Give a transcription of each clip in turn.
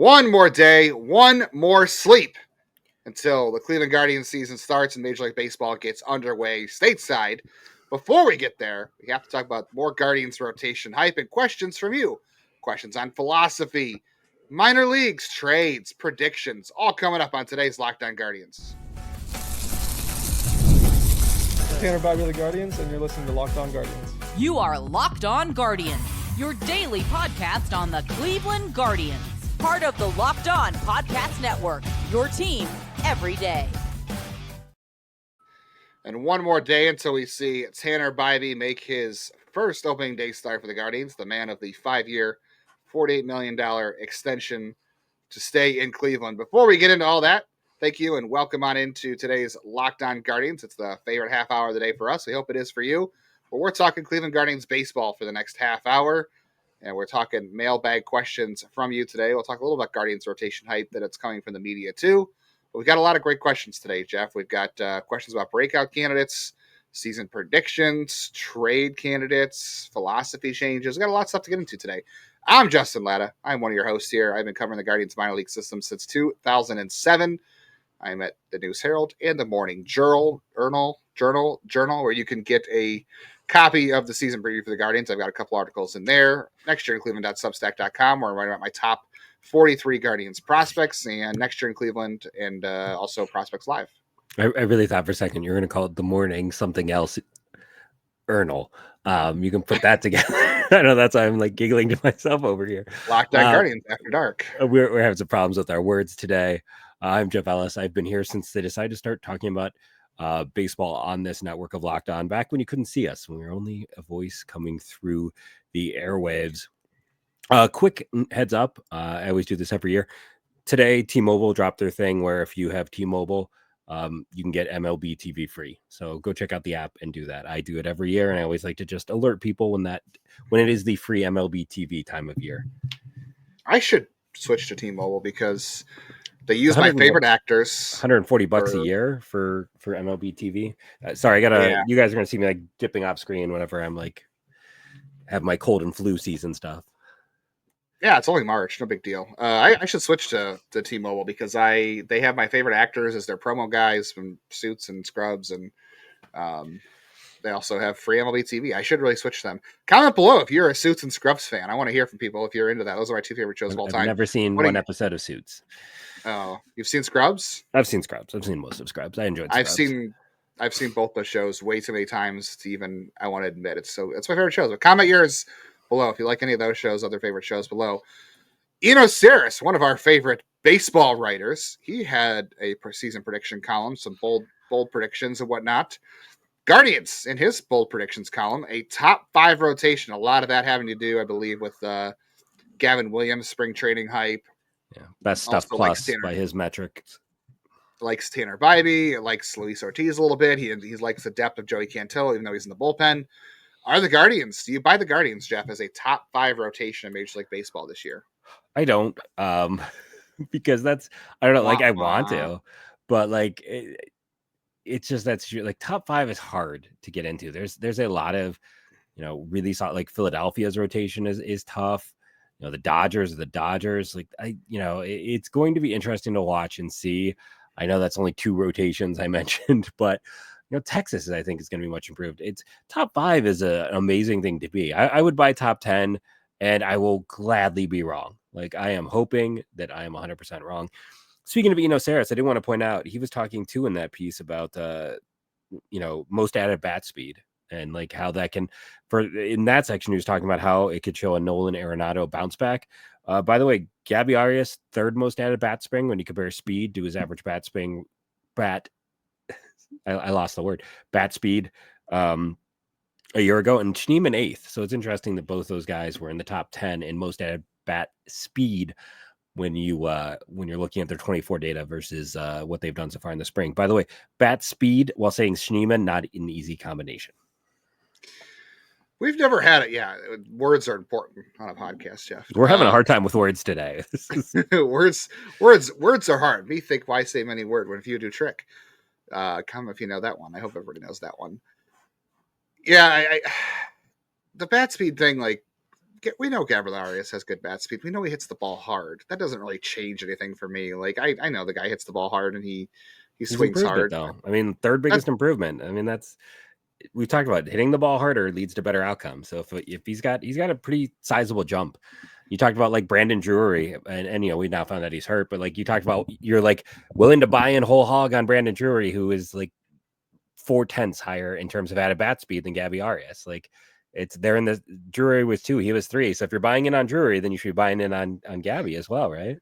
One more day, one more sleep until the Cleveland Guardians season starts and Major League Baseball gets underway stateside. Before we get there, we have to talk about more Guardians rotation hype and questions from you. Questions on philosophy, minor leagues, trades, predictions, all coming up on today's Locked On Guardians. Tanner Bobby the Guardians, and you're listening to Locked On Guardians. You are Locked On Guardians, your daily podcast on the Cleveland Guardians. Part of the Locked On Podcast Network, your team every day. And one more day until we see Tanner Bybee make his first opening day start for the Guardians, the man of the 5-year, $48 million extension to stay in Cleveland. Before we get into all that, thank you and welcome on into today's Locked On Guardians. It's the favorite half hour of the day for us. We hope it is for you. But we're talking Cleveland Guardians baseball for the next half hour. And we're talking mailbag questions from you today. We'll talk a little about Guardians rotation hype that it's coming from the media too. But we've got a lot of great questions today, Jeff. We've got questions about breakout candidates, season predictions, trade candidates, philosophy changes. We've got a lot of stuff to get into today. I'm Justin Latta. I'm one of your hosts here. I've been covering the Guardians minor league system since 2007. I'm at the News Herald and the Morning Journal, where you can get a copy of the season preview for the Guardians. I've got a couple articles in there. Next year in Cleveland.substack.com, where I'm writing about my top 43 Guardians prospects, and next year in Cleveland, and also Prospects Live. I really thought for a second you were going to call it the Morning something else. Ernal. You can put that together. I know that's why I'm like giggling to myself over here. Locked On Guardians after dark. We're having some problems with our words today. I'm Jeff Ellis. I've been here since they decided to start talking about baseball on this network of Locked On, back when you couldn't see us, when we were only a voice coming through the airwaves. Quick heads up. I always do this every year. Today, T-Mobile dropped their thing where if you have T-Mobile, you can get MLB TV free. So go check out the app and do that. I do it every year, and I always like to just alert people when it is the free MLB TV time of year. I should switch to T-Mobile because they use my favorite actors. $140 a year for MLB TV. Sorry, you guys are gonna see me like dipping off screen whenever I'm like have my cold and flu season stuff. Yeah, it's only March, no big deal. I should switch to T-Mobile because they have my favorite actors as their promo guys from Suits and Scrubs, and they also have free MLB TV. I should really switch to them. Comment below if you're a Suits and Scrubs fan. I want to hear from people if you're into that. Those are my two favorite shows of all time. I've never seen one episode of Suits. Oh, you've seen Scrubs? I've seen Scrubs. I've seen most of Scrubs. I enjoyed Scrubs. I've seen both those shows way too many times to even I want to admit it. So it's my favorite shows. But comment yours below if you like any of those shows, other favorite shows below. Eno Saris, one of our favorite baseball writers, he had a season prediction column, some bold predictions and whatnot. Guardians, in his bold predictions column, a top 5 rotation. A lot of that having to do, I believe, with Gavin Williams' spring training hype. Yeah, best stuff plus by his metrics. Likes Tanner Bybee, likes Luis Ortiz a little bit. He likes the depth of Joey Cantillo, even though he's in the bullpen. Do you buy the Guardians, Jeff, as a top 5 rotation in Major League Baseball this year? I don't, because I don't know, like I want to, but like it's just that's like top 5 is hard to get into. There's a lot of really solid, like Philadelphia's rotation is tough. The Dodgers are the Dodgers. Like it's going to be interesting to watch and see. I know that's only 2 rotations I mentioned, but Texas I think is going to be much improved. It's top 5 is an amazing thing to be. I would buy top 10, and I will gladly be wrong. Like I am hoping that I am 100% wrong. Speaking of Eno Saris, I did want to point out he was talking too in that piece about most added bat speed. And like how that can, in that section, he was talking about how it could show a Nolan Arenado bounce back. By the way, Gabby Arias, 3rd most added bat spring when you compare speed to his average bat speed a year ago, and Schneemann 8th. So it's interesting that both those guys were in the top 10 in most added bat speed when you're looking at their 24 data versus what they've done so far in the spring. By the way, bat speed while saying Schneemann, not an easy combination. We've never had it. Yeah, words are important on a podcast, Jeff. We're having a hard time with words today. Words are hard. Me think, why say many word when few do trick? Comment if you know that one. I hope everybody knows that one. Yeah, the bat speed thing, like we know Gabriel Arias has good bat speed. We know he hits the ball hard. That doesn't really change anything for me. Like I know the guy hits the ball hard and he He's swings improved hard. it, though. I mean, third biggest improvement. I mean, we've talked about hitting the ball harder leads to better outcomes. So if he's got a pretty sizable jump. You talked about like Brandon Drury, and we now found that he's hurt, but like you talked about, you're like willing to buy in whole hog on Brandon Drury, who is like 0.4 higher in terms of at bat speed than Gabby Arias. Like it's there in the Drury was 2, he was 3. So if you're buying in on Drury, then you should be buying in on Gabby as well, right?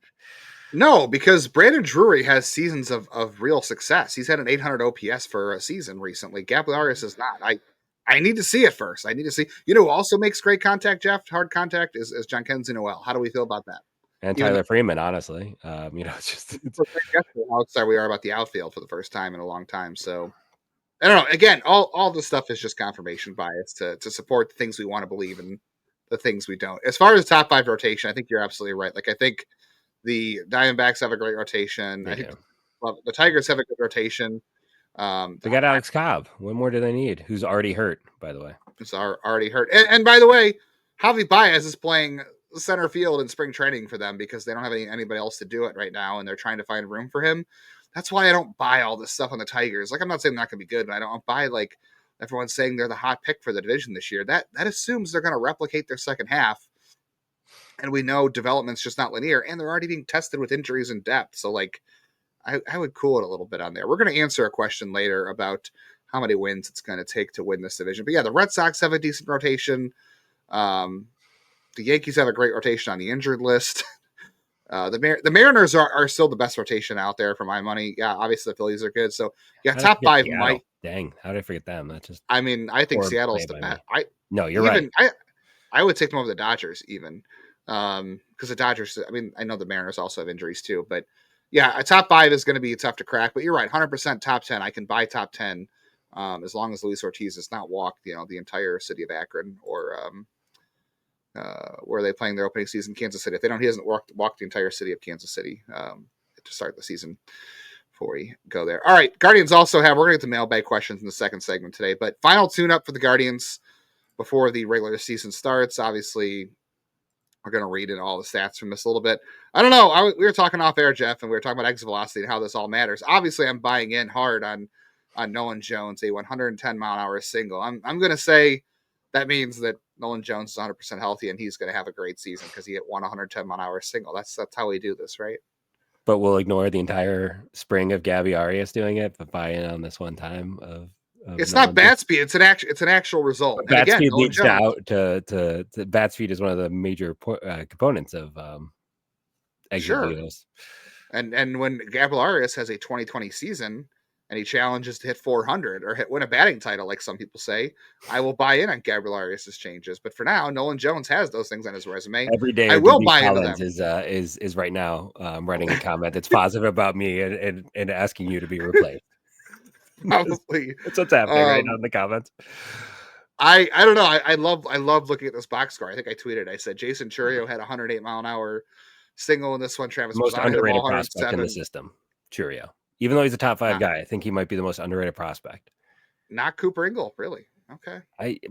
No, because Brandon Drury has seasons of real success. He's had an 800 OPS for a season recently. Gabriel Arias is not. I need to see it first. I need to see. Who also makes great contact, Jeff? Hard contact is Johnathan Rodriguez. How do we feel about that? And Tyler Freeman, honestly. It's just how excited we are about the outfield for the first time in a long time. So I don't know. Again, all this stuff is just confirmation bias to support the things we want to believe and the things we don't. As far as top 5 rotation, I think you're absolutely right. Like I think the Diamondbacks have a great rotation. I think the Tigers have a good rotation. They got Alex Cobb. What more do they need? Who's already hurt, by the way. Who's already hurt. And by the way, Javi Baez is playing center field in spring training for them because they don't have anybody else to do it right now, and they're trying to find room for him. That's why I don't buy all this stuff on the Tigers. Like, I'm not saying they're not going to be good, but I don't buy, like, everyone's saying they're the hot pick for the division this year. That assumes they're going to replicate their second half. And we know development's just not linear, and they're already being tested with injuries and depth. So, like, I would cool it a little bit on there. We're going to answer a question later about how many wins it's going to take to win this division. But yeah, the Red Sox have a decent rotation. The Yankees have a great rotation on the injured list. The Mariners are still the best rotation out there for my money. Yeah, obviously the Phillies are good. So yeah, top 5 might. Dang, how did I forget them? That's just. I mean, I think Seattle's the best. No, you're right. I would take them over the Dodgers even, because the Dodgers. I mean, I know the Mariners also have injuries too, but yeah, a top 5 is going to be tough to crack. But you're right, 100% top 10. I can buy top 10, as long as Luis Ortiz has not walked, the entire city of Akron or. Where are they playing their opening season? Kansas City. If he hasn't walked the entire city of Kansas City to start the season before we go there. All right, Guardians also have. We're going to get the mailbag questions in the second segment today, but final tune-up for the Guardians before the regular season starts. Obviously, we're going to read in all the stats from this a little bit. I don't know. We were talking off air, Jeff, and we were talking about exit velocity and how this all matters. Obviously, I'm buying in hard on Nolan Jones, a 110 mile an hour single. I'm going to say that means that Nolan Jones is 100% healthy and he's going to have a great season because he hit 110 mile an hour single. That's how we do this, right? But we'll ignore the entire spring of Gabby Arias doing it, but buy in on this one time of it's Nolan not bat speed. It's an actual result. Bat speed leads to bat speed is one of the major components of exit velos. And when Gabriel Arias has a 2020 season and he challenges to hit 400 or win a batting title, like some people say, I will buy in on Gabriel Arias' changes. But for now, Nolan Jones has those things on his resume. Every day, I will buy into them. Is right now writing a comment that's positive about me and asking you to be replaced. Probably that's what's happening right now in the comments. I don't know. I love looking at this box score. I think I tweeted. I said Jason Churio had 108 mile an hour single in this one. Travis most underrated prospect in the system. Churio. Even though he's a top 5 guy, I think he might be the most underrated prospect. Not Cooper Ingle, really. Okay.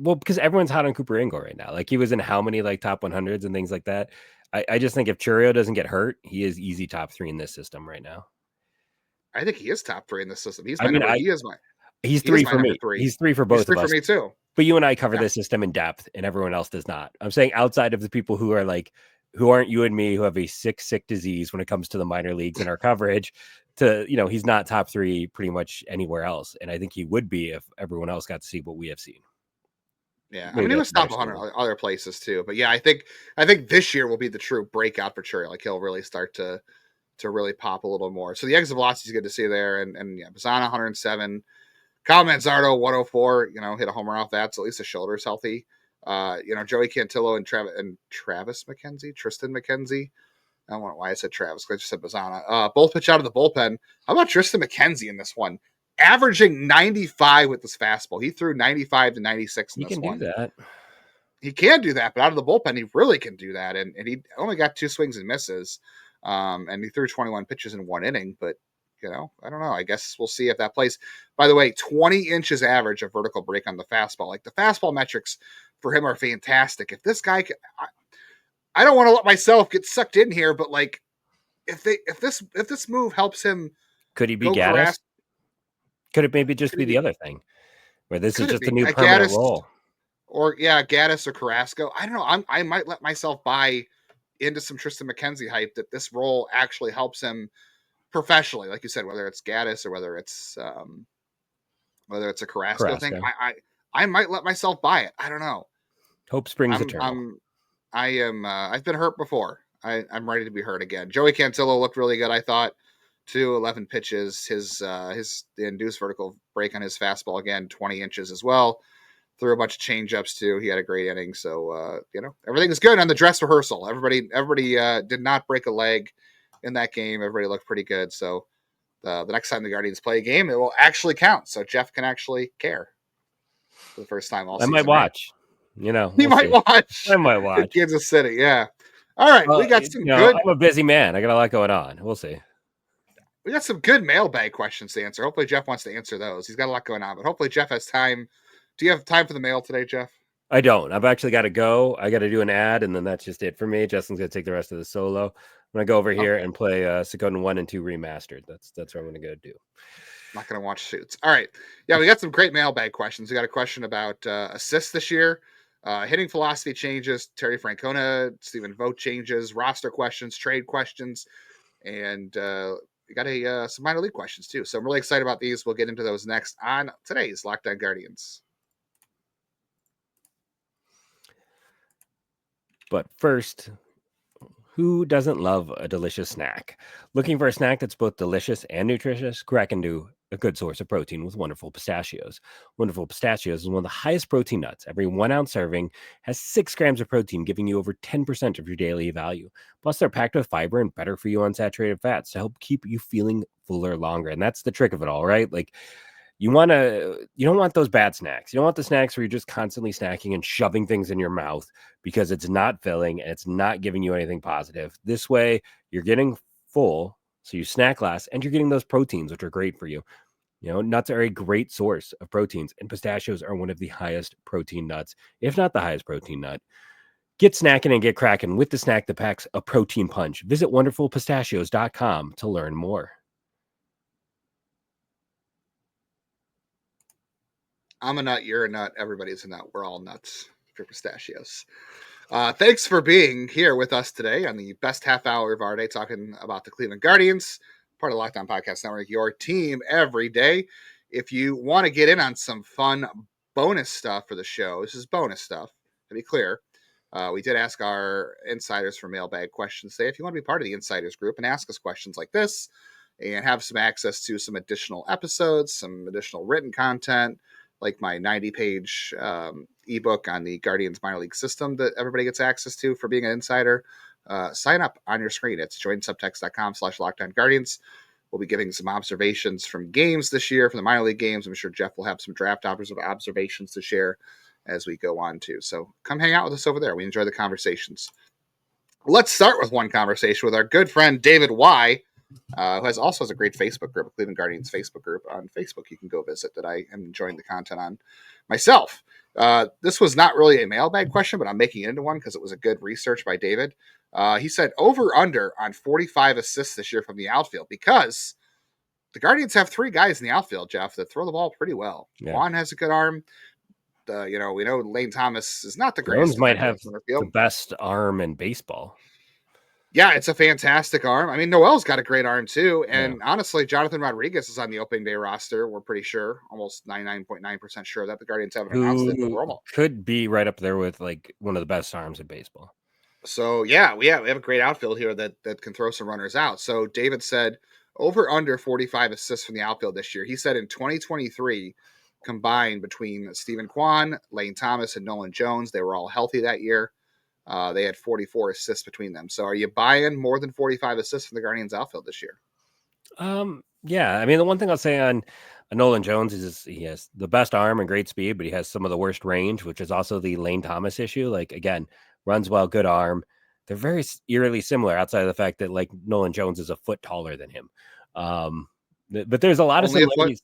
Because everyone's hot on Cooper Ingle right now. Like he was in how many like top 100s and things like that. I just think if Churio doesn't get hurt, he is easy top 3 in this system right now. I think he is top 3 in this system. He's 3 for me. He's 3 for both of us. For me too. But you and I cover this system in depth, and everyone else does not. I'm saying outside of the people who aren't you and me, who have a sick disease when it comes to the minor leagues and our coverage. He's not top 3 pretty much anywhere else, and I think he would be if everyone else got to see what we have seen. Yeah, I mean, he was top 100 other places too, but yeah, I think this year will be the true breakout for Churio. Like he'll really start to really pop a little more. So the exit velocity is good to see there, and yeah, Bazzana 107, Kyle Manzardo 104. Hit a homer off that, so at least the shoulder is healthy. Joey Cantillo and Travis McKenzie, Triston McKenzie. I don't know why I said Travis, because I just said Bazzana. Both pitch out of the bullpen. How about Triston McKenzie in this one? Averaging 95 with this fastball. He threw 95 to 96 in this one. He can do that. He can do that, but out of the bullpen, he really can do that. And he only got 2 swings and misses. And he threw 21 pitches in 1 inning. But, I don't know. I guess we'll see if that plays. By the way, 20 inches average of vertical break on the fastball. Like the fastball metrics for him are fantastic. If this guy I don't want to let myself get sucked in here, but like if this move helps him, could he be go Gaddis? Could it maybe just be the other thing, where this is just a new permanent role? Or Gaddis or Carrasco. I don't know. I might let myself buy into some Triston McKenzie hype that this role actually helps him professionally, like you said, whether it's Gaddis or whether it's a Carrasco thing. I might let myself buy it. I don't know. Hope springs eternal. I've been hurt before. I'm ready to be hurt again. Joey Cantillo looked really good, I thought. 11 pitches. The induced vertical break on his fastball again, 20 inches as well. Threw a bunch of change-ups too. He had a great inning. So everything is good on the dress rehearsal. Everybody did not break a leg in that game. Everybody looked pretty good. So the next time the Guardians play a game, it will actually count. So Jeff can actually care for the first time all season. I might watch. He might watch. I might watch. Kansas City, yeah. All right, we got some good. I'm a busy man. I got a lot going on. We'll see. We got some good mailbag questions to answer. Hopefully Jeff wants to answer those. He's got a lot going on, but hopefully Jeff has time. Do you have time for the mail today, Jeff? I don't. I've actually got to go. I got to do an ad, and then that's just it for me. Justin's going to take the rest of the solo. I'm going to go over here and play Suikoden 1 and 2 remastered. That's what I'm going to go do. I'm not going to watch Suits. All right. Yeah, we got some great mailbag questions. We got a question about assists this year, hitting philosophy changes, Terry Francona, Stephen Vogt changes, roster questions, trade questions, and we got some minor league questions too. So I'm really excited about these. We'll get into those next on today's Locked On Guardians. But first, who doesn't love a delicious snack? Looking for a snack that's both delicious and nutritious? Crackin do a good source of protein with Wonderful Pistachios. Wonderful Pistachios is one of the highest protein nuts. Every 1 ounce serving has 6 grams of protein, giving you over 10% of your daily value. Plus, they're packed with fiber and better for you unsaturated fats to help keep you feeling fuller longer. And that's the trick of it all, right? Like, you don't want those bad snacks. You don't want the snacks where you're just constantly snacking and shoving things in your mouth because it's not filling and it's not giving you anything positive. This way, you're getting full, so you snack less, and you're getting those proteins, which are great for you. Nuts are a great source of proteins, and pistachios are one of the highest protein nuts, if not the highest protein nut. Get snacking and get cracking with the snack that packs a protein punch. Visit wonderfulpistachios.com to learn more. I'm a nut, you're a nut, everybody's a nut. We're all nuts for pistachios. Thanks for being here with us today on the best half hour of our day, talking about the Cleveland Guardians, part of the Locked On Podcast Network, your team every day. If you want to get in on some fun bonus stuff for the show, this is bonus stuff, to be clear. We did ask our insiders for mailbag questions today. If you want to be part of the insiders group and ask us questions like this and have some access to some additional episodes, some additional written content, like my 90-page ebook on the Guardians minor league system that everybody gets access to for being an insider, sign up on your screen. It's joinsubtext.com/LockedOnGuardians. We'll be giving some observations from games this year, from the minor league games. I'm sure Jeff will have some draft observations to share as we go on too. So come hang out with us over there. We enjoy the conversations. Let's start with one conversation with our good friend David Y., who also has a great Facebook group, a Cleveland Guardians Facebook group on Facebook you can go visit, that I am enjoying the content on myself. This was not really a mailbag question, but I'm making it into one because it was a good research by David. He said over-under on 45 assists this year from the outfield, because the Guardians have 3 guys in the outfield, Jeff, that throw the ball pretty well. Yeah. Juan has a good arm. We know Lane Thomas is not the greatest. Jones might have the best arm in baseball. Yeah, it's a fantastic arm. I mean, Noel's got a great arm too. And honestly, Johnathan Rodriguez is on the opening day roster. We're pretty sure, almost 99.9% sure that the Guardians haven't announced it. But could be right up there with like one of the best arms in baseball. So yeah, we have a great outfield here that can throw some runners out. So David said over under 45 assists from the outfield this year. He said in 2023, combined between Stephen Kwan, Lane Thomas, and Nolan Jones, they were all healthy that year. They had 44 assists between them. So are you buying more than 45 assists from the Guardians outfield this year? Yeah. I mean, the one thing I'll say on Nolan Jones is he has the best arm and great speed, but he has some of the worst range, which is also the Lane Thomas issue. Like, again, runs well, good arm. They're very eerily similar outside of the fact that like Nolan Jones is a foot taller than him. But there's a lot of similarities,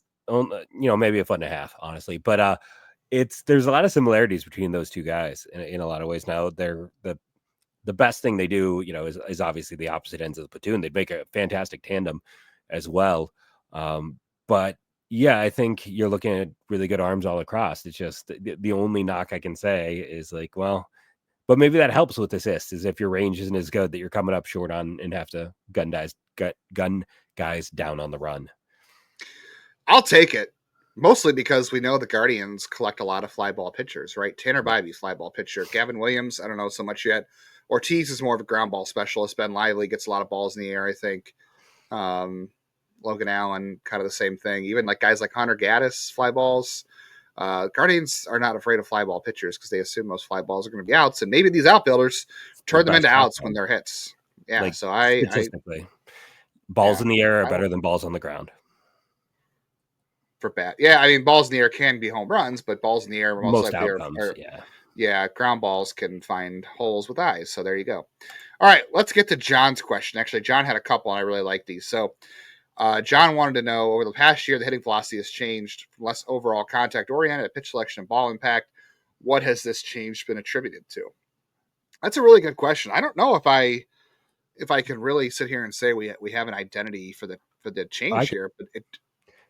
maybe a foot and a half, honestly. But there's a lot of similarities between those two guys in a lot of ways. Now they're the the best thing they do, is obviously the opposite ends of the platoon. They'd make a fantastic tandem as well. But yeah, I think you're looking at really good arms all across. It's just the only knock I can say is like, well, but maybe that helps with assists, is if your range isn't as good that you're coming up short on and have to gun guys down on the run. I'll take it, mostly because we know the Guardians collect a lot of fly ball pitchers, right? Tanner Bivey, fly ball pitcher. Gavin Williams, I don't know so much yet. Ortiz is more of a ground ball specialist. Ben Lively gets a lot of balls in the air, I think. Logan Allen, kind of the same thing. Even like guys like Hunter Gaddis, fly balls. Guardians are not afraid of fly ball pitchers because they assume most fly balls are going to be outs, and maybe these outfielders turn them into outs when they're hits. Yeah, like, so I statistically, balls in the air are better than balls on the ground. For bat, yeah, I mean balls in the air can be home runs, but balls in the air most likely outcomes, yeah, ground balls can find holes with eyes. So there you go. All right, let's get to John's question. Actually, John had a couple, and I really like these. So. John wanted to know, over the past year, the hitting velocity has changed from less overall contact oriented pitch selection and ball impact. What has this change been attributed to? That's a really good question. I don't know if I can really sit here and say we have an identity for the change here, but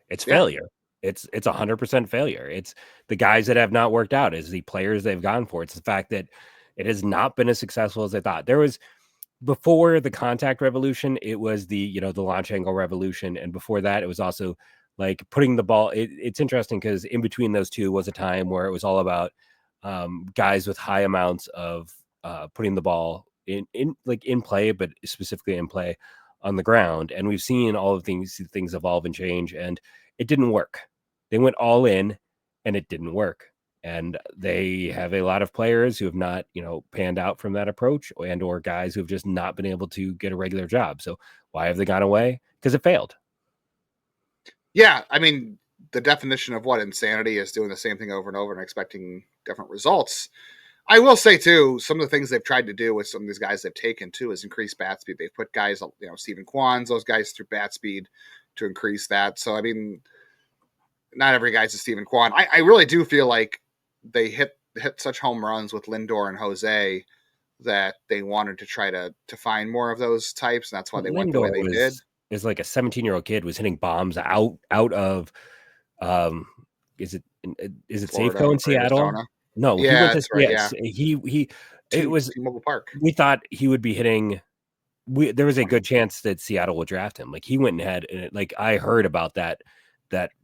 it's failure. It's 100% failure. It's the guys that have not worked out. It's the players they've gone for. It's the fact that it has not been as successful as they thought. There was. Before the contact revolution, it was the launch angle revolution, and before that, it was also like putting the ball. It's interesting because in between those two was a time where it was all about guys with high amounts of putting the ball in play, but specifically in play on the ground. And we've seen all of things evolve and change, and it didn't work. They went all in, and it didn't work. And they have a lot of players who have not, panned out from that approach, and or guys who have just not been able to get a regular job. So why have they gone away? Because it failed. Yeah, I mean, the definition of what insanity is doing the same thing over and over and expecting different results. I will say, too, some of the things they've tried to do with some of these guys they've taken, too, is increase bat speed. They've put guys, Stephen Kwan's, those guys through bat speed to increase that. So, I mean, not every guy's a Stephen Kwan. I really do feel like they hit such home runs with Lindor and Jose that they wanted to try to find more of those types, and that's why they went the way they did. Is like a 17-year-old kid was hitting bombs out of is it Florida, Safeco in Seattle? Arizona. No, yeah, he went to he it was T-Mobile Park. We thought he would be hitting. There was a good chance that Seattle would draft him. Like he went ahead and I heard about that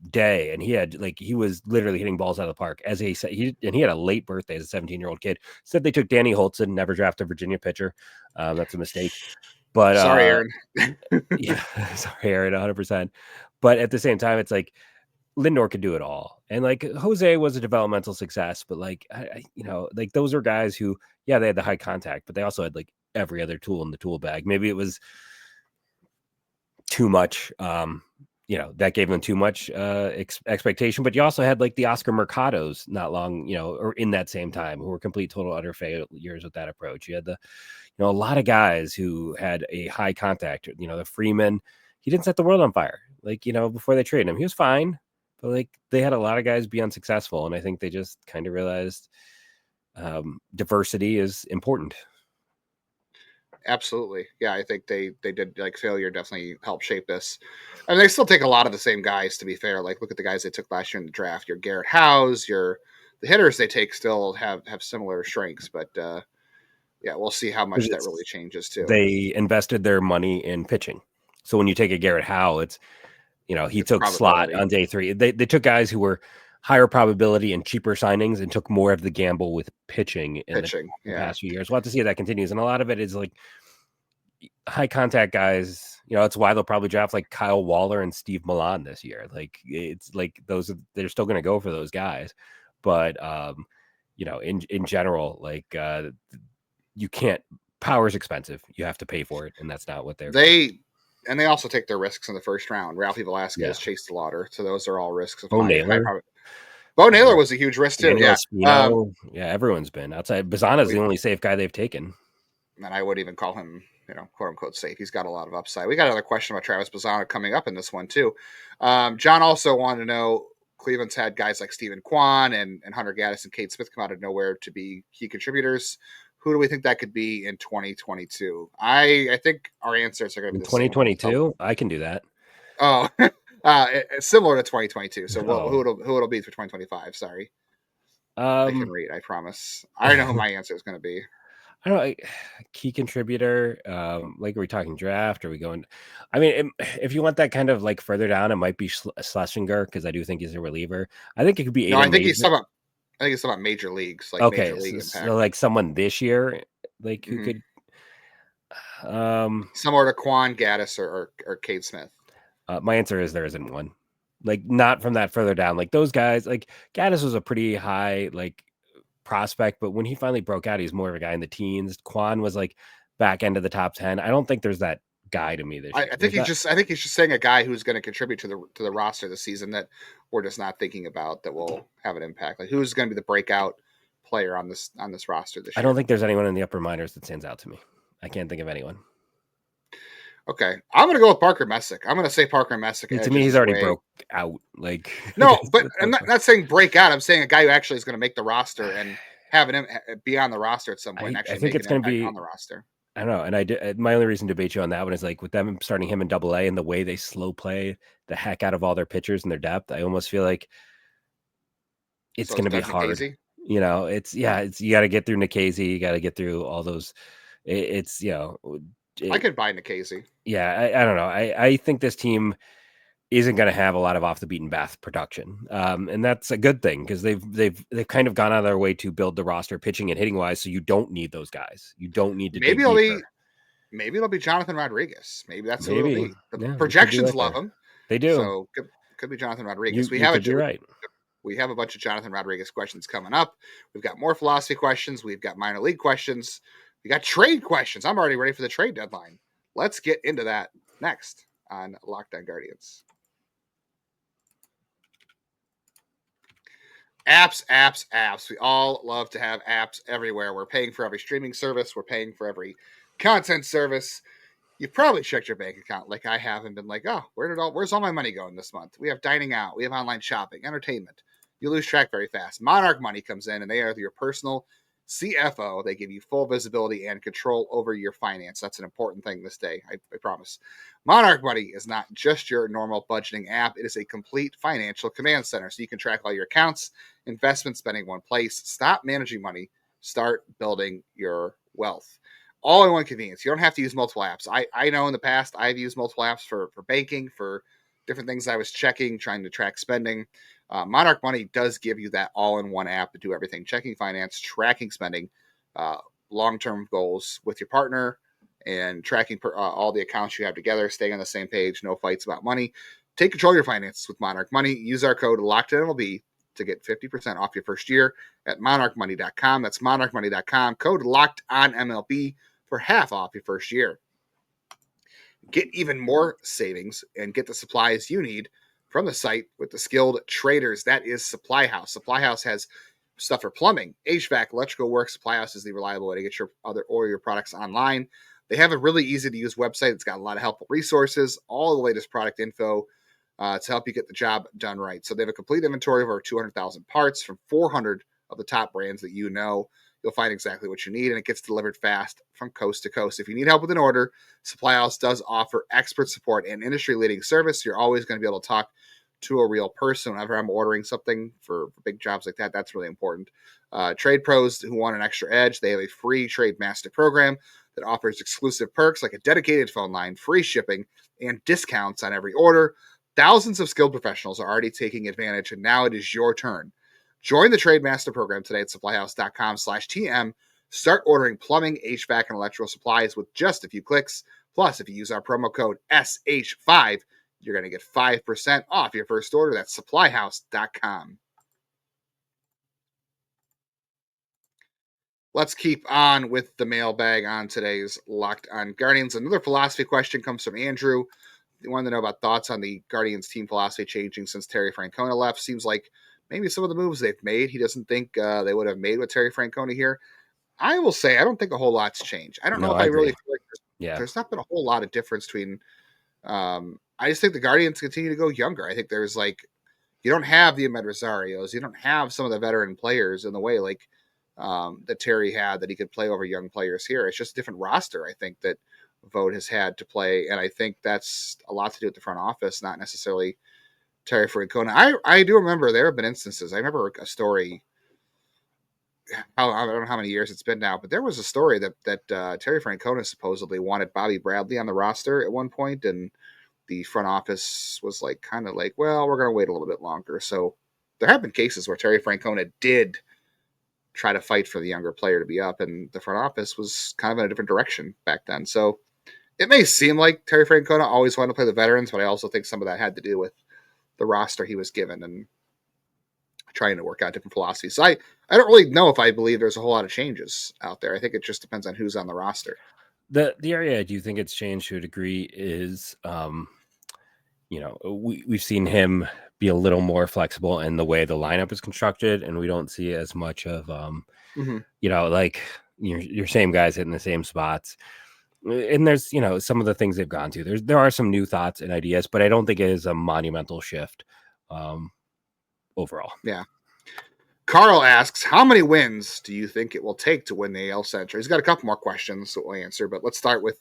day, and he was literally hitting balls out of the park as he said. He had a late birthday as a 17-year-old kid. Said they took Danny Holtzen, never drafted a Virginia pitcher. That's a mistake. But sorry, Aaron. Yeah, sorry, Aaron, 100%. But at the same time, it's like Lindor could do it all, and like Jose was a developmental success. But like those are guys who, yeah, they had the high contact, but they also had like every other tool in the tool bag. Maybe it was too much. That gave them too much expectation. But you also had like the Oscar Mercados not long, or in that same time, who were complete total utter failures with that approach. You had a lot of guys who had a high contact. The Freeman, he didn't set the world on fire. Like before they traded him, he was fine, but like they had a lot of guys be unsuccessful, and I think they just kind of realized diversity is important. Absolutely. Yeah, I think they did, like, failure definitely helped shape this. I mean, they still take a lot of the same guys, to be fair. Like, look at the guys they took last year in the draft. Your Garrett Howes, the hitters they take still have similar strengths, but yeah, we'll see how much that really changes too. They invested their money in pitching. So when you take a Garrett Howe, he took slot on day 3. They took guys who were higher probability and cheaper signings and took more of the gamble with pitching in the past few years. We'll have to see if that continues. And a lot of it is like high contact guys. It's why they'll probably draft like Kyle Waller and Steve Milan this year. Like it's like they're still going to go for those guys. But, in general, like you can't, power's expensive. You have to pay for it. And that's not what they also take their risks in the first round. Ralphie Velasquez, Chase DeLauder. So those are all risks. Bo Naylor was a huge risk too. Everyone's been outside. Bazana's the only safe guy they've taken. And I would even call him, quote unquote safe. He's got a lot of upside. We got another question about Travis Bazana coming up in this one too. John also wanted to know, Cleveland's had guys like Stephen Kwan and Hunter Gaddis and Cade Smith come out of nowhere to be key contributors. who do we think that could be in 2022? I think our answers are going to In be the same. 2022, I can do that. Oh, similar to 2022. So Oh. who it'll be for 2025? Sorry, I can read. I promise. I already know who my answer is going to be. I don't know, key contributor. Like, are we talking draft? Are we going? I mean, if you want that kind of like further down, it might be Schlesinger because I do think he's a reliever. I think it could be No, Aiden I think Mason. he's talking about major leagues, like Okay, major league so impact. like someone this year, like who could. Similar to Quan Gaddis or Cade Smith. My answer is there isn't one. Like, not from that further down. Like those guys, like Gaddis was a pretty high like prospect, but when he finally broke out, he's more of a guy in the teens. Quan was like back end of the top 10. I don't think there's that guy to me this year. I think he's just saying a guy who's going to contribute to the roster this season that we're just not thinking about that will have an impact. Like, who's going to be the breakout player on this roster this year? I don't think there's anyone in the upper minors that stands out to me. I can't think of anyone. Okay, I'm going to go with Parker Messick. I'm going to say Parker Messick. To me, he's already broke out. Like, no, but I'm not saying break out. I'm saying a guy who actually is going to make the roster and have be on the roster at some point. I think it's going to be on the roster. I don't know. And my only reason to debate you on that one is like with them starting him in Double-A and the way they slow play the heck out of all their pitchers and their depth. I almost feel like it's going to be hard. Nikhazy? You know, it's you got to get through Nikhazy. You got to get through all those. I could buy Nikhazy. Yeah, I don't know. I think this team isn't going to have a lot of off the beaten path production, and that's a good thing because they've kind of gone out of their way to build the roster pitching and hitting wise. So you don't need those guys. You don't need to. Maybe it'll be Johnathan Rodriguez. Maybe that's who it'll be. The projections love him. They do. So could be Johnathan Rodriguez. We have a bunch of Johnathan Rodriguez questions coming up. We've got more philosophy questions. We've got minor league questions. We got trade questions. I'm already ready for the trade deadline. Let's get into that next on Locked On Guardians. Apps. We all love to have apps everywhere. We're paying for every streaming service. We're paying for every content service. You've probably checked your bank account like I have and been like, oh, where's all my money going this month? We have dining out. We have online shopping, entertainment. You lose track very fast. Monarch Money comes in and they are your personal CFO. They give you full visibility and control over your finance. That's an important thing this day, I promise. Monarch Money is not just your normal budgeting app. It is a complete financial command center. So you can track all your accounts, investment spending in one place. Stop managing money. Start building your wealth. All in one convenience. You don't have to use multiple apps. I know in the past I've used multiple apps for banking, for different things I was checking, trying to track spending. Monarch Money does give you that all-in-one app to do everything: checking finance, tracking spending, long-term goals with your partner, and tracking all the accounts you have together, staying on the same page, no fights about money. Take control of your finances with Monarch Money. Use our code LOCKEDONMLB to get 50% off your first year at monarchmoney.com. That's monarchmoney.com. Code LOCKEDONMLB for half off your first year. Get even more savings and get the supplies you need from the site with the skilled traders. That is Supply House. Supply House has stuff for plumbing, HVAC, electrical work. Supply House is the reliable way to get your products online. They have a really easy to use website. It's got a lot of helpful resources, all the latest product info to help you get the job done right. So they have a complete inventory of over 200,000 parts from 400 of the top brands that you know. You'll find exactly what you need, and it gets delivered fast from coast to coast. If you need help with an order, Supply House does offer expert support and industry-leading service. You're always going to be able to talk to a real person whenever I'm ordering something for big jobs like that. That's really important. Trade pros who want an extra edge, they have a free Trade Master program that offers exclusive perks like a dedicated phone line, free shipping, and discounts on every order. Thousands of skilled professionals are already taking advantage, and now it is your turn. Join the Trade Master program today at supplyhouse.com/TM. Start ordering plumbing, HVAC, and electrical supplies with just a few clicks. Plus, if you use our promo code SH5, you're going to get 5% off your first order. That's supplyhouse.com. Let's keep on with the mailbag on today's Locked On Guardians. Another philosophy question comes from Andrew. He wanted to know about thoughts on the Guardians team philosophy changing since Terry Francona left. Seems like maybe some of the moves they've made, he doesn't think they would have made with Terry Francona here. I will say I don't think a whole lot's changed. I don't know if I really feel like there's not been a whole lot of difference between I just think the Guardians continue to go younger. I think there's you don't have the Ahmed Rosarios. You don't have some of the veteran players in the way. that Terry had that he could play over young players here. It's just a different roster, I think, that Vogt has had to play. And I think that's a lot to do with the front office, not necessarily Terry Francona. I do remember there have been instances. I remember a story. I don't know how many years it's been now, but there was a story that Terry Francona supposedly wanted Bobby Bradley on the roster at one point, and the front office was like, kind of like, well, we're going to wait a little bit longer. So there have been cases where Terry Francona did try to fight for the younger player to be up, and the front office was kind of in a different direction back then. So it may seem like Terry Francona always wanted to play the veterans, but I also think some of that had to do with the roster he was given and trying to work out different philosophies. So I don't really know if I believe there's a whole lot of changes out there. I think it just depends on who's on the roster. The area I do think it's changed to a degree is, we've seen him be a little more flexible in the way the lineup is constructed, and we don't see as much of, like your same guys hitting the same spots. And there's, some of the things they've gone to. There are some new thoughts and ideas, but I don't think it is a monumental shift overall. Yeah. Carl asks, how many wins do you think it will take to win the AL Central? He's got a couple more questions that we'll answer, but let's start with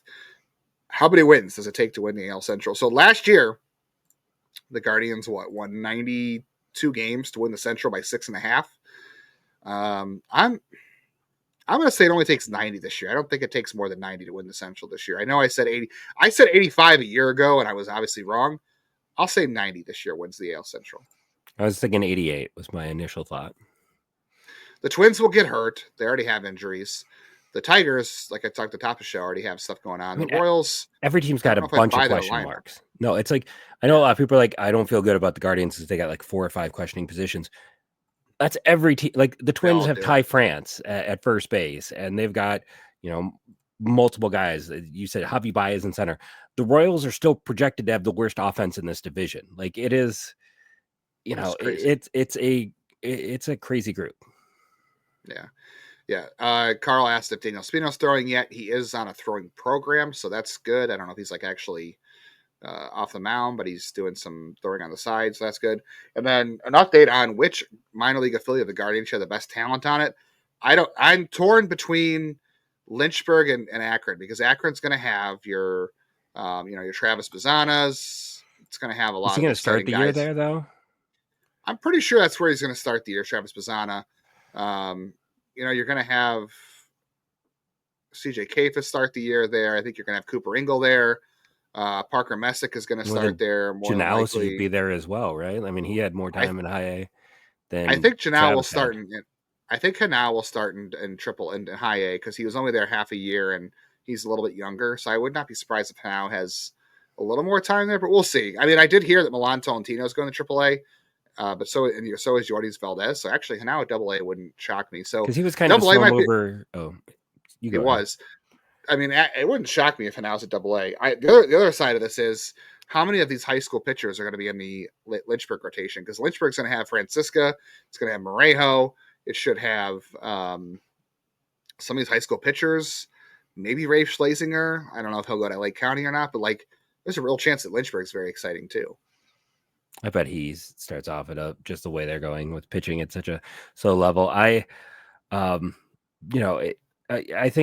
how many wins does it take to win the AL Central? So last year, the Guardians won 92 games to win the Central by 6.5. I'm going to say it only takes 90 this year. I don't think it takes more than 90 to win the Central this year. I know I said 80. I said 85 a year ago, and I was obviously wrong. I'll say 90 this year wins the AL Central. I was thinking 88 was my initial thought. The Twins will get hurt. They already have injuries. The Tigers, like I talked at the top of the show, already have stuff going on. The Royals. Every team's got a bunch of question marks. No, it's like, I know a lot of people are like, I don't feel good about the Guardians because they got like 4 or 5 questioning positions. That's every team. Like the Twins have Ty France at first base, and they've got, multiple guys. You said Javi Baez in center. The Royals are still projected to have the worst offense in this division. Like it is, it's a crazy group. Yeah. Carl asked if Daniel Spino's throwing yet. He is on a throwing program, so that's good. I don't know if he's like actually off the mound, but he's doing some throwing on the side, so that's good. And then an update on which minor league affiliate of the Guardians should have the best talent on it. I'm torn between Lynchburg and Akron, because Akron's going to have your Travis Bazanas. It's going to have a lot. Is he going to start the year there though? I'm pretty sure that's where he's going to start the year. Travis Bazana. You're going to have CJ Kafis start the year there. I think you're going to have Cooper Ingle there. Parker Messick is going to start there. Janelle would be there as well, right? I mean, he had more time in high A than I think Janelle will start. I think Hanau will start in high A because he was only there half a year and he's a little bit younger. So I would not be surprised if Hanau has a little more time there, but we'll see. I mean, I did hear that Milan Tolentino is going to AAA. But so is Jordi Valdez. So actually, now at AA wouldn't shock me. So because he was kind of slow over. He was. I mean, it wouldn't shock me if Hanau's at AA. The other side of this is how many of these high school pitchers are going to be in the Lynchburg rotation? Because Lynchburg's going to have Francisca. It's going to have Morejo. It should have some of these high school pitchers. Maybe Rafe Schlesinger. I don't know if he'll go to Lake County or not, but like, there's a real chance that Lynchburg's very exciting too. I bet he starts off at just the way they're going with pitching at such a slow level. I think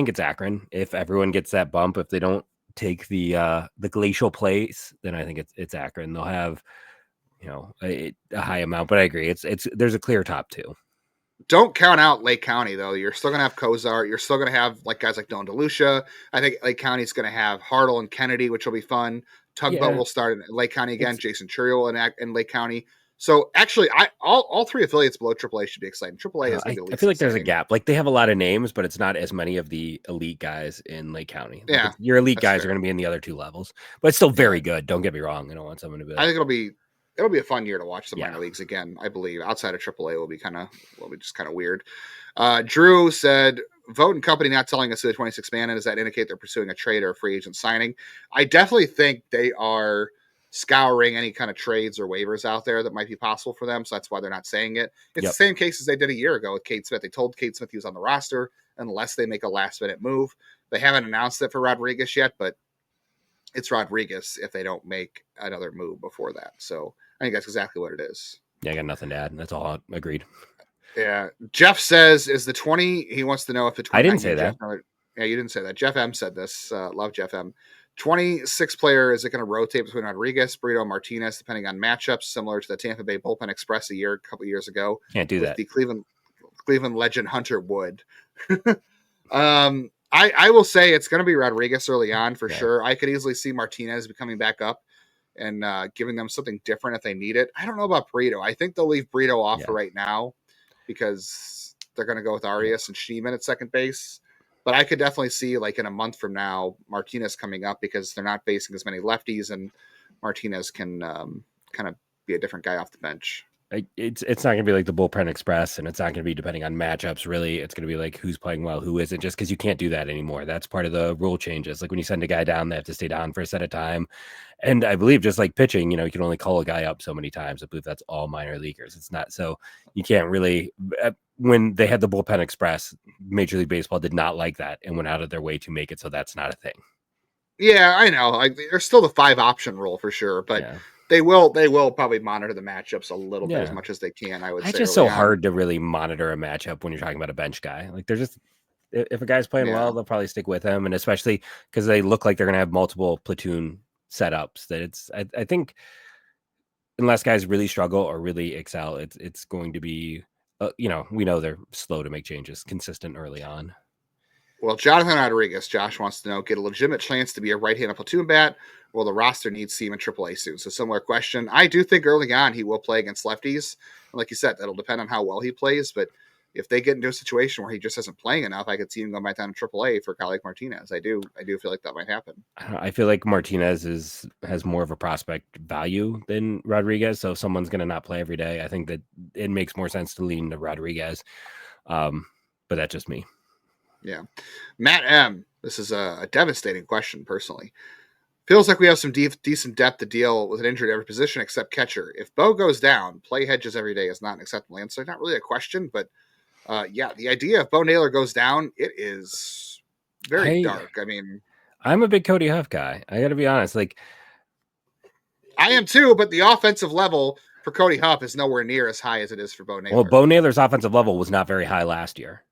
it's Akron. If everyone gets that bump, if they don't take the glacial place, then I think it's Akron. They'll have a high amount, but I agree. There's a clear top 2. Don't count out Lake County though. You're still gonna have Kozar. You're still gonna have like guys like Don DeLucia. I think Lake County's gonna have Hartle and Kennedy, which will be fun. Tugboat will start in Lake County again. Jason Churiel in Lake County. So actually, all 3 affiliates below AAA should be exciting. AAA is. I feel like there's a gap. Like they have a lot of names, but it's not as many of the elite guys in Lake County. Like yeah, your elite guys are going to be in the other 2 levels, but it's still very good. Don't get me wrong. I don't want someone to be. I think it'll be a fun year to watch the minor leagues again. I believe outside of AAA will be just kind of weird. Drew said, Vogt and company not telling us who the 26 man is. Does that indicate they're pursuing a trade or a free agent signing? I definitely think they are scouring any kind of trades or waivers out there that might be possible for them. So that's why they're not saying it. It's the same case as they did a year ago with Cade Smith. They told Cade Smith he was on the roster unless they make a last minute move. They haven't announced it for Rodriguez yet, but it's Rodriguez if they don't make another move before that. So I think that's exactly what it is. Yeah, I got nothing to add. That's all. Agreed. Yeah. Jeff says, is the 20, he wants to know if the 20. I didn't say that. Yeah, you didn't say that. Jeff M said this. Love Jeff M. 26 player, is it going to rotate between Rodriguez, Brito, Martinez, depending on matchups, similar to the Tampa Bay Bullpen Express a couple years ago? Can't do that. The Cleveland legend Hunter Wood. I will say it's going to be Rodriguez early on for sure. I could easily see Martinez coming back up and giving them something different if they need it. I don't know about Brito. I think they'll leave Brito off for right now because they're going to go with Arias and Schneemann at second base. But I could definitely see, like in a month from now, Martinez coming up because they're not facing as many lefties, and Martinez can kind of be a different guy off the bench. It's not going to be like the Bullpen Express, and it's not going to be depending on matchups, really. It's going to be like who's playing well, who isn't, just because you can't do that anymore. That's part of the rule changes. Like when you send a guy down, they have to stay down for a set of time. And I believe just like pitching, you can only call a guy up so many times. I believe that's all minor leaguers. It's not, so you can't really, when they had the Bullpen Express, Major League Baseball did not like that and went out of their way to make it so that's not a thing. Yeah, I know. Like there's still the 5 option rule for sure, but they will probably monitor the matchups a little bit as much as they can. I would say it's just so hard to really monitor a matchup when you're talking about a bench guy. Like they're just, if a guy's playing well, they'll probably stick with him, and especially because they look like they're going to have multiple platoon setups. That it's, I think, unless guys really struggle or really excel, it's going to be, we know they're slow to make changes, consistent early on. Well, Johnathan Rodriguez, Josh wants to know, get a legitimate chance to be a right-handed platoon bat, or the roster needs to see him in AAA soon? So similar question. I do think early on he will play against lefties. And like you said, that'll depend on how well he plays. But if they get into a situation where he just isn't playing enough, I could see him going back down to AAA for a guy like Martinez. I do feel like that might happen. I feel like Martinez has more of a prospect value than Rodriguez. So if someone's going to not play every day, I think that it makes more sense to lean to Rodriguez. But that's just me. Yeah. Matt M. This is a devastating question, personally. Feels like we have some decent depth to deal with an injury at every position except catcher. If Bo goes down, play Hedges every day is not an acceptable answer. Not really a question, but the idea of Bo Naylor goes down, it is very dark. I mean, I'm a big Cody Huff guy. I got to be honest. Like, I am too, but the offensive level for Cody Huff is nowhere near as high as it is for Bo Naylor. Well, Bo Naylor's offensive level was not very high last year.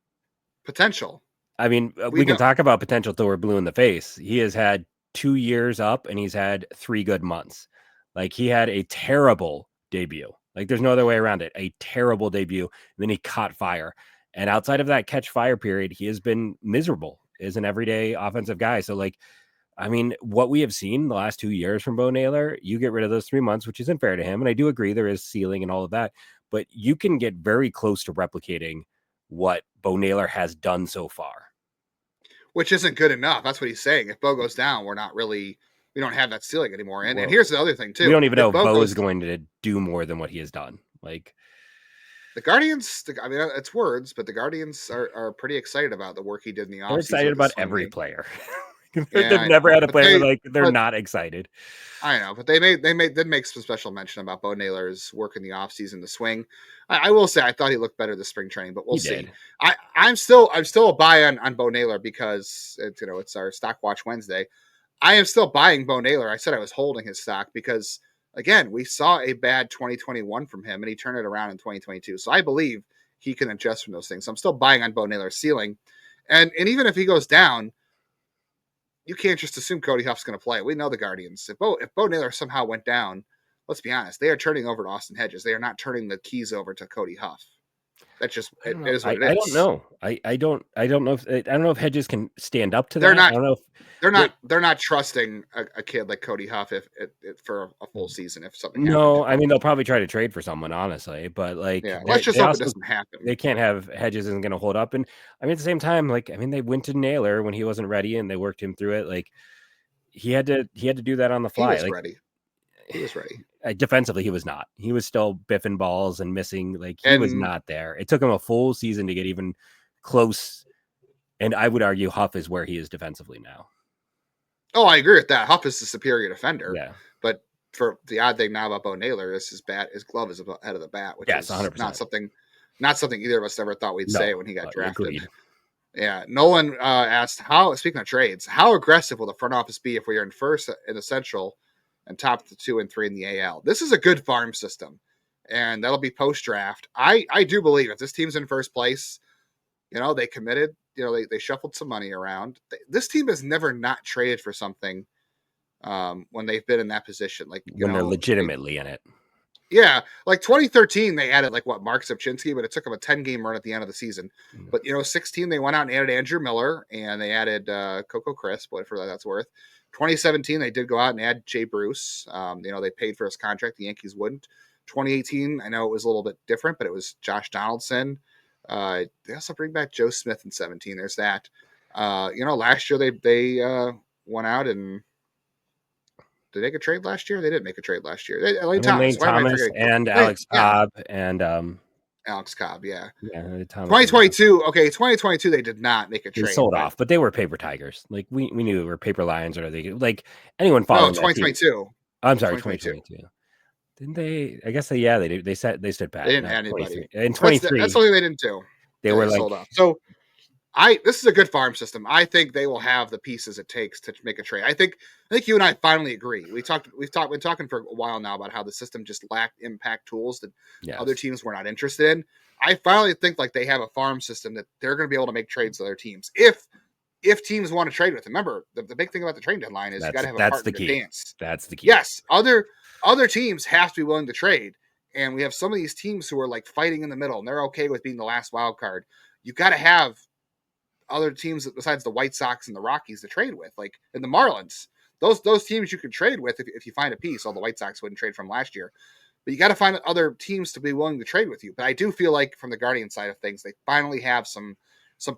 Potential. I mean, we can talk about potential till we're blue in the face. He has had 2 years up, and he's had 3 good months. Like, he had a terrible debut. Like, there's no other way around it. A terrible debut. And then he caught fire. And outside of that catch fire period, he has been miserable as an everyday offensive guy. So, like, I mean, what we have seen the last 2 years from Bo Naylor, you get rid of those 3 months, which isn't fair to him. And I do agree there is ceiling and all of that. But you can get very close to replicating what Bo Naylor has done so far. Which isn't good enough. That's what he's saying. If Bo goes down, we don't have that ceiling anymore. And here's the other thing too. We don't even know if Bo is going to do more than what he has done. Like the Guardians, I mean, it's words, but the Guardians are pretty excited about the work he did in the offseason. They're excited about every player. They've never had a player they're not excited. I know, but they did make some special mention about Bo Naylor's work in the offseason, the swing. I will say I thought he looked better this spring training, but we'll see. I'm still a buy on Bo Naylor because it's our Stock Watch Wednesday. I am still buying Bo Naylor. I said I was holding his stock because again, we saw a bad 2021 from him and he turned it around in 2022. So I believe he can adjust from those things. So I'm still buying on Bo Naylor's ceiling. And even if he goes down, you can't just assume Cody Huff's going to play. We know the Guardians. If Bo Naylor somehow went down, let's be honest, they are turning over to Austin Hedges. They are not turning the keys over to Cody Huff. That's just it is what it is. I don't know. I don't know if Hedges can stand up to that. I don't know if they're not trusting a kid like Cody Huff if for a full season if something. No, I mean they'll probably try to trade for someone, honestly, but let's just hope it doesn't happen. They can't have Hedges isn't going to hold up, and I mean at the same time, they went to Naylor when he wasn't ready, and they worked him through it. Like he had to do that on the fly. He was ready. Defensively, he was not. He was still biffing balls and missing. He was not there. It took him a full season to get even close. And I would argue Huff is where he is defensively now. Oh, I agree with that. Huff is the superior defender. Yeah. But for the odd thing now about Bo Naylor is his glove is ahead of the bat, which is 100%. not something either of us ever thought we'd say when he got drafted. Agreed. Yeah. Nolan asked, speaking of trades, how aggressive will the front office be if we are in first in the Central and top 2 and 3 in the AL? This is a good farm system. and that'll be post-draft. I do believe if this team's in first place, they committed, they shuffled some money around. This team has never not traded for something when they've been in that position. Like, when they're legitimately in it. Yeah, like 2013, they added Mark Sapchinski, but it took them a 10-game run at the end of the season. But 16, they went out and added Andrew Miller, and they added Coco Crisp, whatever that's worth. 2017, they did go out and add Jay Bruce. They paid for his contract. The Yankees wouldn't. 2018, I know it was a little bit different, but it was Josh Donaldson. They also bring back Joe Smith in 17. There's that. Last year they went out and. Did they make a trade last year? They didn't make a trade last year. Lane Thomas and Alex Cobb and Alex Cobb, yeah. 2022. Okay, 2022 they did not make a trade. They sold off, but they were paper tigers. Like we knew they were paper lions, or they anyone following. No, 2022. I'm sorry, 2022. Didn't they? I guess they stood pat. They didn't add anybody. In 23, that's something they didn't do. They were sold off. So this is a good farm system. I think they will have the pieces it takes to make a trade. I think you and I finally agree. We've been talking for a while now about how the system just lacked impact tools that other teams were not interested in. I finally think they have a farm system that they're going to be able to make trades to other teams if teams want to trade with them. Remember, the big thing about the trade deadline is you got to have a partner to dance. That's the key. Yes, other teams have to be willing to trade, and we have some of these teams who are fighting in the middle, and they're okay with being the last wild card. You got to have other teams besides the White Sox and the Rockies to trade with, and the Marlins. Those teams you could trade with if you find a piece. All the White Sox wouldn't trade from last year, but you got to find other teams to be willing to trade with you. But I do feel like from the Guardian side of things, they finally have some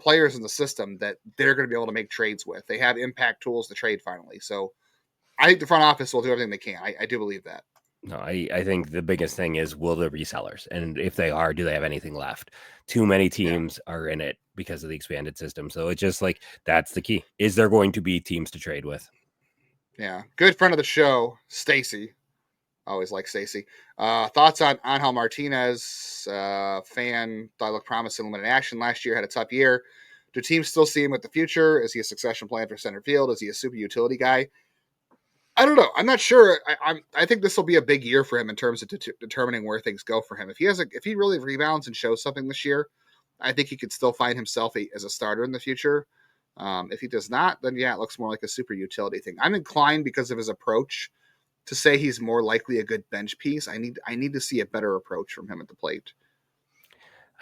players in the system that they're going to be able to make trades with. They have impact tools to trade finally. So I think the front office will do everything they can. I do believe that. No, I think the biggest thing is, will the resellers, and if they are, do they have anything left? Too many teams are in it because of the expanded system. So it's just that's the key. Is there going to be teams to trade with? Yeah. Good friend of the show, Stacy. Always like Stacy. Thoughts on Angel Martinez, fan thought looked promising in limited action last year, had a tough year. Do teams still see him with the future? Is he a succession plan for center field? Is he a super utility guy? I don't know. I'm not sure. I think this will be a big year for him in terms of determining where things go for him. If he really rebounds and shows something this year, I think he could still find himself as a starter in the future. If he does not, then it looks more like a super utility thing. I'm inclined, because of his approach, to say he's more likely a good bench piece. I need to see a better approach from him at the plate.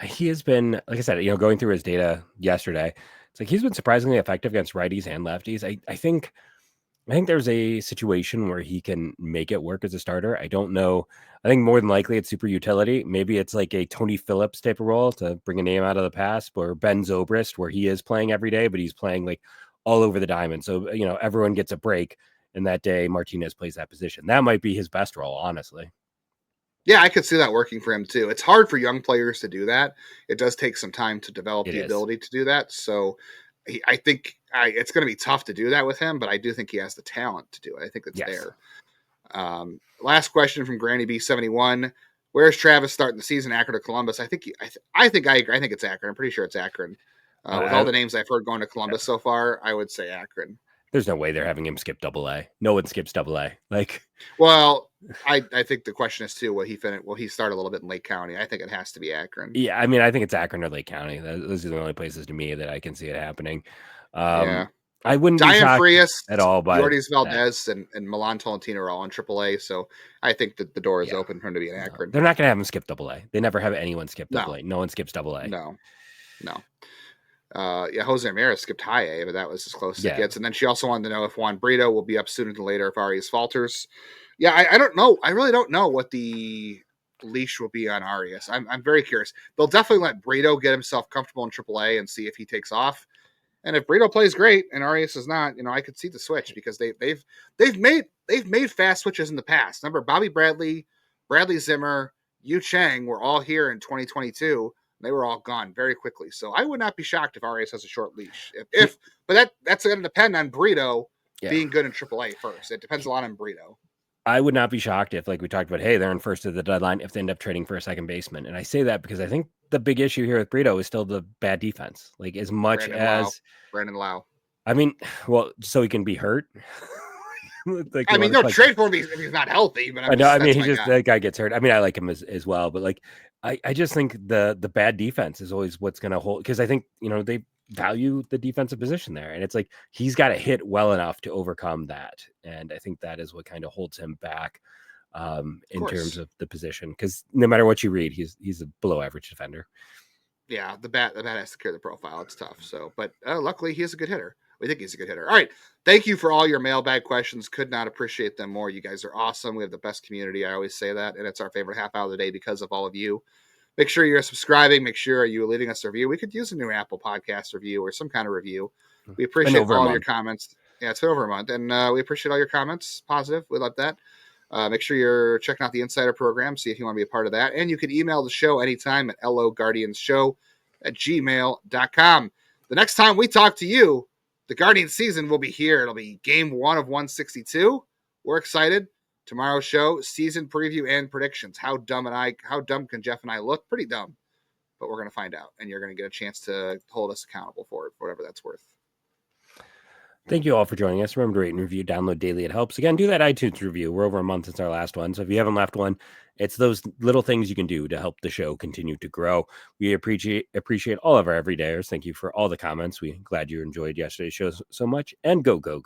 He has been, like I said, going through his data yesterday, it's he's been surprisingly effective against righties and lefties. I think there's a situation where he can make it work as a starter. I don't know. I think more than likely it's super utility. Maybe it's like a Tony Phillips type of role to bring a name out of the past, or Ben Zobrist, where he is playing every day, but he's playing all over the diamond. So, everyone gets a break, and that day Martinez plays that position. That might be his best role, honestly. Yeah, I could see that working for him too. It's hard for young players to do that. It does take some time to develop the ability to do that. So I think it's going to be tough to do that with him, but I do think he has the talent to do it. I think it's there. Last question from Granny B71. Where's Travis starting the season, Akron or Columbus? I think I agree. I think it's Akron. I'm pretty sure it's Akron. With all the names I've heard going to Columbus so far, I would say Akron. There's no way they're having him skip AA. No one skips AA. Well, I think the question is too, will he start a little bit in Lake County? I think it has to be Akron. Yeah, I mean, I think it's Akron or Lake County. Those are the only places to me that I can see it happening. I wouldn't be shocked Frias, at all. But Yordes Valdez and Milan Tolentino are all in AAA, so I think that the door is open for him to be in Akron. They're not going to have him skip AA. They never have anyone skip AA. No one skips AA. No. Jose Ramirez skipped high A, but that was as close as it gets. And then she also wanted to know if Juan Brito will be up sooner than later if Arias falters. Yeah, I don't know. I really don't know what the leash will be on Arias. I'm very curious. They'll definitely let Brito get himself comfortable in AAA and see if he takes off. And if Brito plays great and Arias is not, I could see the switch, because they've made fast switches in the past. Remember, Bobby Bradley Zimmer, Yu Chang were all here in 2022. They were all gone very quickly. So I would not be shocked if Arias has a short leash. But that's going to depend on Brito being good in AAA first. It depends a lot on Brito. I would not be shocked if, like we talked about, hey, they're in first at the deadline, if they end up trading for a second baseman. And I say that because I think the big issue here with Brito is still the bad defense. As much as Brandon Lau. I mean, well, so he can be hurt. Like, I mean, no trade for him if he's not healthy. But I know. I mean, guy. that guy gets hurt. I mean, I like him as well, but like, I just think the bad defense is always what's going to hold, because I think they value the defensive position there, and it's like he's got to hit well enough to overcome that, and I think that is what kind of holds him back in terms of the position, because no matter what you read, he's a below average defender. Yeah, the bat has to carry the profile. It's tough. So, but luckily he is a good hitter. We think he's a good hitter. All right. Thank you for all your mailbag questions. Could not appreciate them more. You guys are awesome. We have the best community. I always say that. And it's our favorite half hour of the day because of all of you. Make sure you're subscribing. Make sure you're leaving us a review. We could use a new Apple Podcast review or some kind of review. We appreciate all of your comments. Yeah, it's been over a month. And we appreciate all your comments. Positive. We love that. Make sure you're checking out the Insider program. See if you want to be a part of that. And you can email the show anytime at loguardianshow@gmail.com. The next time we talk to you, the Guardians season will be here. It'll be game 1 of 162. We're excited. Tomorrow's show, season preview and predictions. How dumb can Jeff and I look? Pretty dumb, but we're going to find out, and you're going to get a chance to hold us accountable for it, whatever that's worth. Thank you all for joining us. Remember to rate and review, download daily. It helps. Again, do that iTunes review. We're over a month since our last one, so if you haven't left one, it's those little things you can do to help the show continue to grow. We appreciate all of our everydayers. Thank you for all the comments. We're glad you enjoyed yesterday's show so much, and go Guardians.